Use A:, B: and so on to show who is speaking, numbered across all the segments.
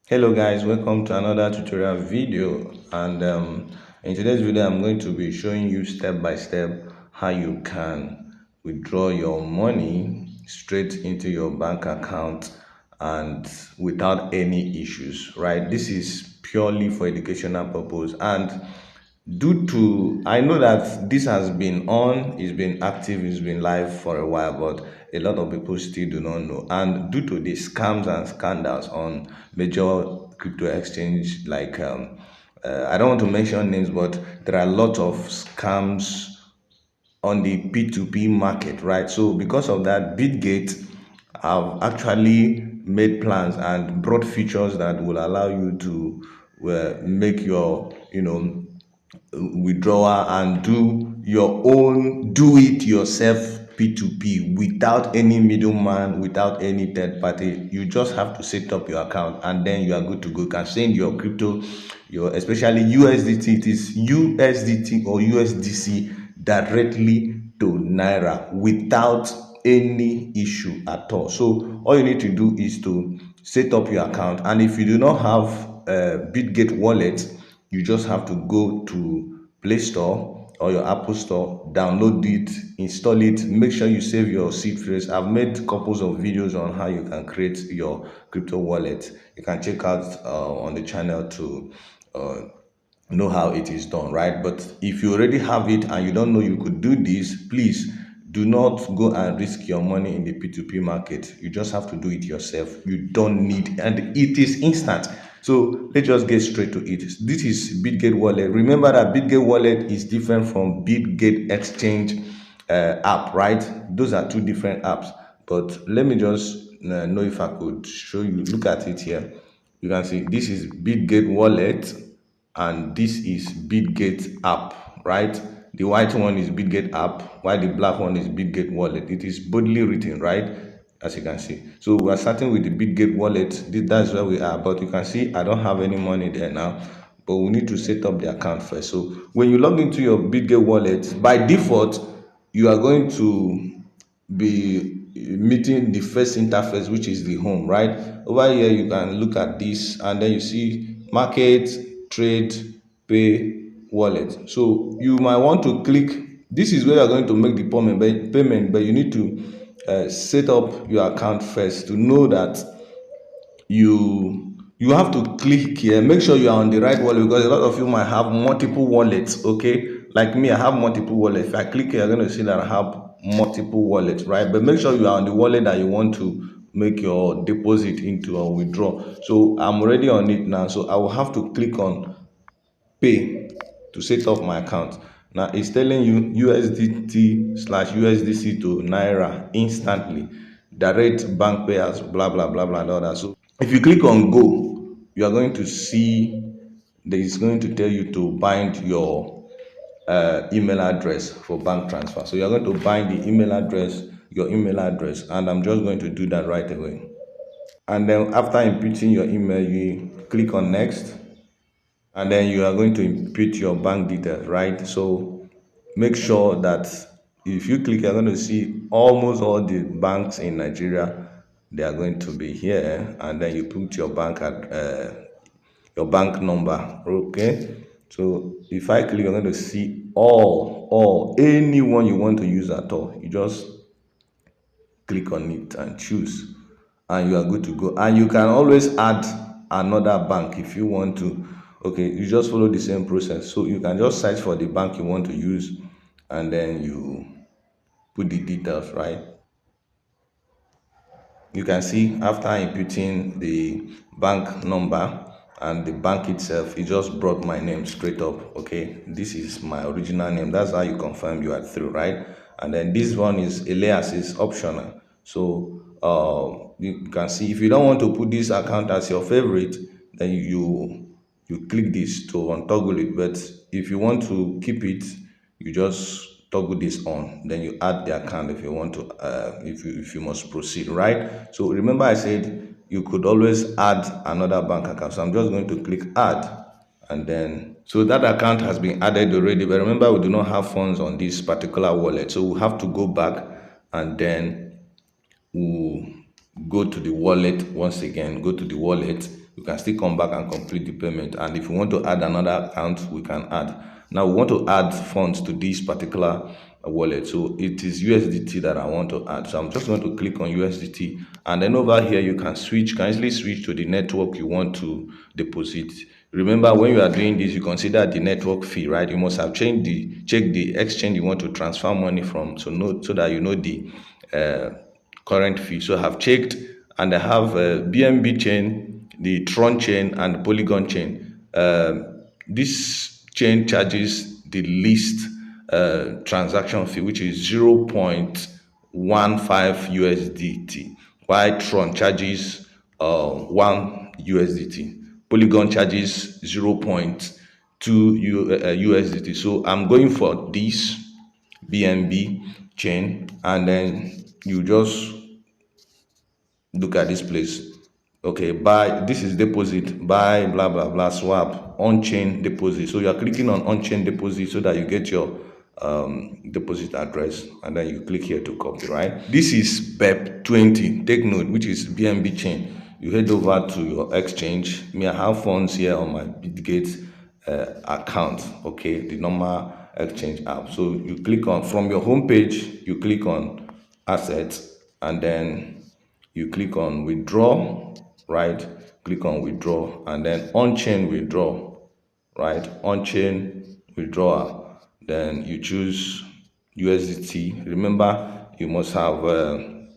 A: Hello guys, welcome to another tutorial video, and in today's video I'm going to be showing you step by step how you can withdraw your money straight into your bank account and without any issues, right? This is purely for educational purpose, and due to I know that this has been on, it's been active, it's been live for a while, but a lot of people still do not know. And due to the scams and scandals on major crypto exchange, like I don't want to mention names, but there are a lot of scams on the P2P market, right? So because of that, Bitget have actually made plans and brought features that will allow you to make your, withdrawal and do your own do it yourself P2P without any middleman, without any third party. You just have to set up your account and then you are good to go. You can send your crypto, your especially USDT, it is USDT or USDC directly to Naira without any issue at all. So all you need to do is to set up your account, and if you do not have Bitget Wallet, you just have to go to Play Store or your Apple Store, download it, install it, make sure you save your seed phrase. I've made couples of videos on how you can create your crypto wallet. You can check out on the channel to know how it is done, right? But if you already have it and you don't know you could do this, please do not go and risk your money in the P2P market. You just have to do it yourself. You don't need, and it is instant. So let's just get straight to it. This is Bitget Wallet. Remember that Bitget Wallet is different from Bitget Exchange app, right? Those are two different apps. But let me just know if I could show you. Look at it here. You can see this is Bitget Wallet and this is Bitget app, right? The white one is Bitget app, while the black one is Bitget Wallet. It is boldly written, right? As you can see. So we are starting with the Bitget Wallet. That's where we are. But you can see I don't have any money there now. But we need to set up the account first. So when you log into your Bitget Wallet, by default, you are going to be meeting the first interface, which is the home, right? Over here you can look at this and then you see market, trade, pay, wallet. So you might want to click, this is where you're going to make the payment, but you need to set up your account first to know that you have to click here. Make sure you are on the right wallet, because a lot of you might have multiple wallets. Okay, like me, I have multiple wallets. If I click here, you're going to see that I have multiple wallets, right? But make sure you are on the wallet that you want to make your deposit into or withdraw. So I'm already on it now, so I will have to click on pay to set up my account. Now it's telling you USDT slash USDC to Naira instantly, direct bank payers, blah blah blah blah and all that. So if you click on go, you are going to see that it's going to tell you to bind your email address for bank transfer. So you're going to bind the email address, your email address, and I'm just going to do that right away. And then after inputting your email, you click on next, and then you are going to input your bank details, right? So make sure that if you click, you're going to see almost all the banks in Nigeria. They are going to be here, and then you put your your bank number. Okay, so if I click, you're going to see all anyone you want to use at all. You just click on it and choose, and you are good to go. And you can always add another bank if you want to. Okay, you just follow the same process. So you can just search for the bank you want to use, and then you put the details, right? You can see after inputting the bank number and the bank itself, it just brought my name straight up. Okay, this is my original name. That's how you confirm you are through, right? And then this one is alias is optional. So you can see if you don't want to put this account as your favorite, then you click this to untoggle it. But if you want to keep it, you just toggle this on, then you add the account if you want to if you must proceed, right? So remember I said you could always add another bank account. So I'm just going to click add, and then so that account has been added already. But remember, we do not have funds on this particular wallet, so we have to go back, and then we'll go to the wallet once again. Go to the wallet, you can still come back and complete the payment. And if you want to add another account, we can add. Now we want to add funds to this particular wallet. So it is USDT that I want to add. So I'm just going to click on USDT, and then over here you can easily switch to the network you want to deposit. Remember, when you are doing this, you consider the network fee, right? You must have checked the exchange you want to transfer money from, so that you know the uh, current fee. So I have checked, and I have BNB chain, the Tron chain, and the Polygon chain. This chain charges the least transaction fee, which is 0.15 USDT, while Tron charges 1 USDT. Polygon charges 0.2 USDT. So I'm going for this BNB chain, and then you just look at this place. Okay, buy, this is deposit, buy, blah blah blah, swap, on-chain deposit. So you are clicking on on-chain deposit so that you get your deposit address, and then you click here to copy, right? This is BEP20, take note, which is BNB chain. You head over to your exchange. Me, I have funds here on my Bitget account, okay, the normal exchange app. So you click on, from your home page, you click on assets, and then you click on withdraw, right? Click on withdraw, and then on-chain withdraw, right? On-chain withdrawal. Then you choose USDT. Remember, you must have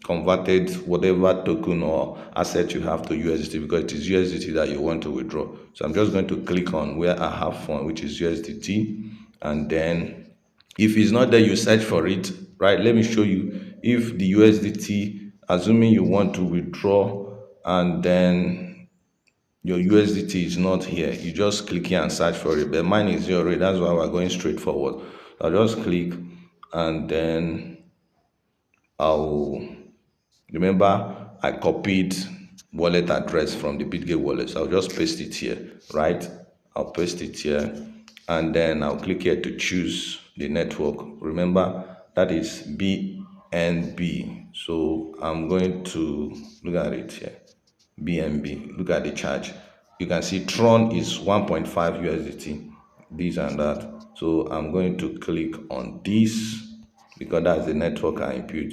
A: converted whatever token or asset you have to USDT, because it is USDT that you want to withdraw. So I'm just going to click on where I have fund, which is USDT, and then if it's not there, you search for it, right? Let me show you. If the USDT, assuming you want to withdraw, and then your USDT is not here, you just click here and search for it. But mine is here already, that's why we're going straight forward. I'll just click, and then I'll, remember, I copied wallet address from the Bitget wallet. So I'll just paste it here, right? I'll paste it here, and then I'll click here to choose the network. Remember, that is BNB. So I'm going to look at it here. BNB, look at the charge. You can see Tron is 1.5 USDT, this and that. So I'm going to click on this, because that's the network I input.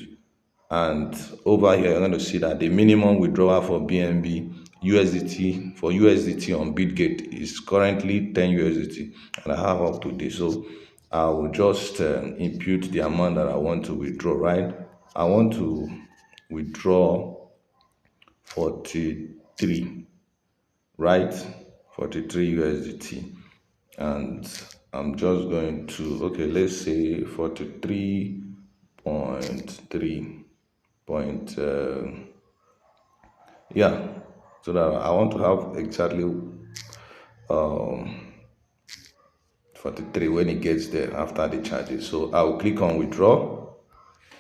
A: And over here, you're going to see that the minimum withdrawal for BNB USDT, for USDT on Bitget, is currently 10 USDT, and I have up to this. So I will just input the amount that I want to withdraw, right? I want to withdraw 43, right? 43 USDT. And I'm just going to, okay, let's say 43.3 point, yeah, so that I want to have exactly 43 when it gets there after the charges. So I'll click on withdraw,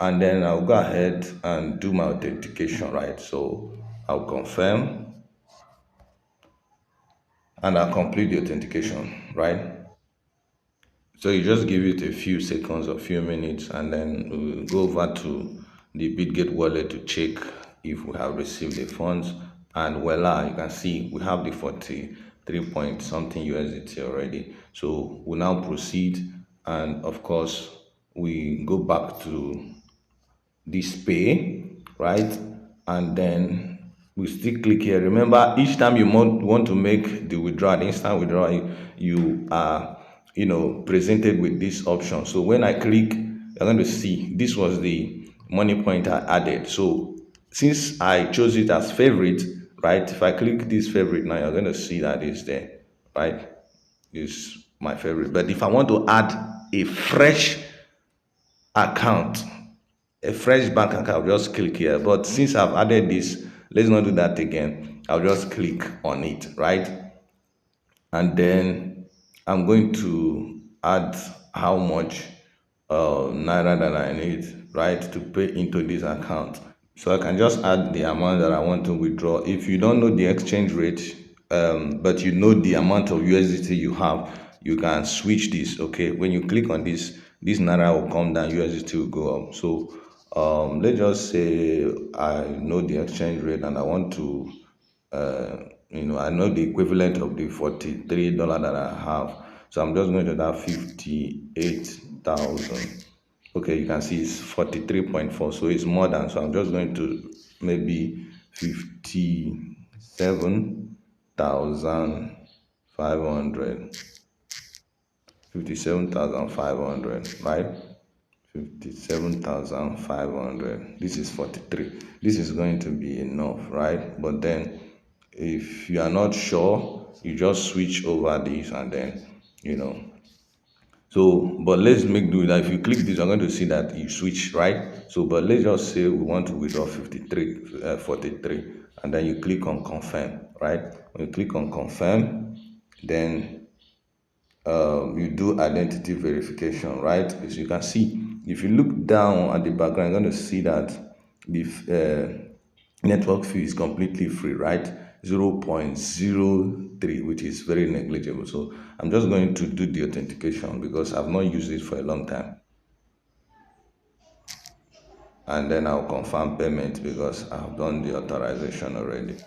A: and then I'll go ahead and do my authentication, right? So I'll confirm, and I'll complete the authentication, right? So you just give it a few seconds or few minutes, and then we'll go over to the Bitget wallet to check if we have received the funds. And voila, you can see we have the 43 point something USDT already. So we'll now proceed, and of course we go back to this pay, right? And then we still click here. Remember, each time you want to make the withdrawal, the instant withdrawal, you are, presented with this option. So when I click, you're going to see this was the money point I added. So since I chose it as favorite, right? If I click this favorite now, you're going to see that it's there, right? It's my favorite. But if I want to add a fresh account, a fresh bank account, I'll just click here. But since I've added this, let's not do that again. I'll just click on it, right? And then I'm going to add how much Naira that I need, right, to pay into this account. So I can just add the amount that I want to withdraw. If you don't know the exchange rate, but you know the amount of USDT you have, you can switch this, okay? When you click on this Naira will come down, USDT will go up. So let's just say I know the exchange rate, and I want to I know the equivalent of the $43 that I have. So I'm just going to that 58,000. Okay, you can see it's 43.4, so it's more than. So I'm just going to maybe 57,500. 57,500, right? 57,500. This is 43. This is going to be enough, right? But then if you are not sure, you just switch over this and then, you know. So, but let's make do that. If you click this, you're going to see that you switch, right? So, but let's just say we want to withdraw 43, and then you click on confirm, right? When you click on confirm, then you do identity verification, right? As you can see, if you look down at the background, you're going to see that the network fee is completely free, right? 0.03, which is very negligible. So I'm just going to do the authentication because I've not used it for a long time. And then I'll confirm payment because I've done the authorization already.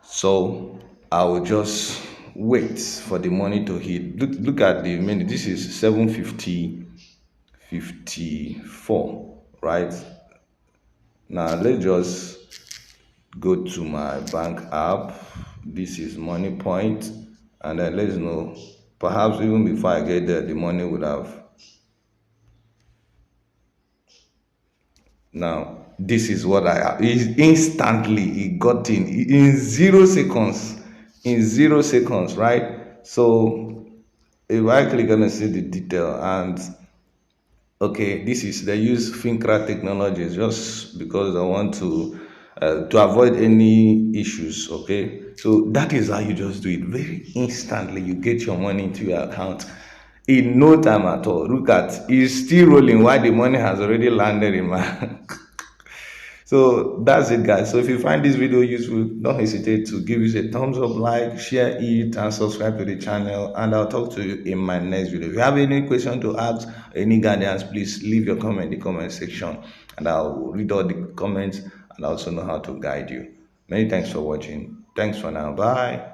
A: So I will just wait for the money to hit. Look at the minute. This is 7:54, right? Now let's just go to my bank app. This is money point, and then let's know. Perhaps even before I get there, the money would have. Now this is what I have. Instantly it got in 0 seconds. In 0 seconds, right? So if I click on see the detail and okay, this is they use Fincra technologies just because I want to avoid any issues. Okay, so that is how you just do it very instantly. You get your money into your account in no time at all. Look at it's still rolling while the money has already landed in my. So that's it, guys. So if you find this video useful, don't hesitate to give us a thumbs up, like, share it, and subscribe to the channel. And I'll talk to you in my next video. If you have any question to ask, any guidance, please leave your comment in the comment section, and I'll read all the comments and also know how to guide you. Many thanks for watching. Thanks for now. Bye.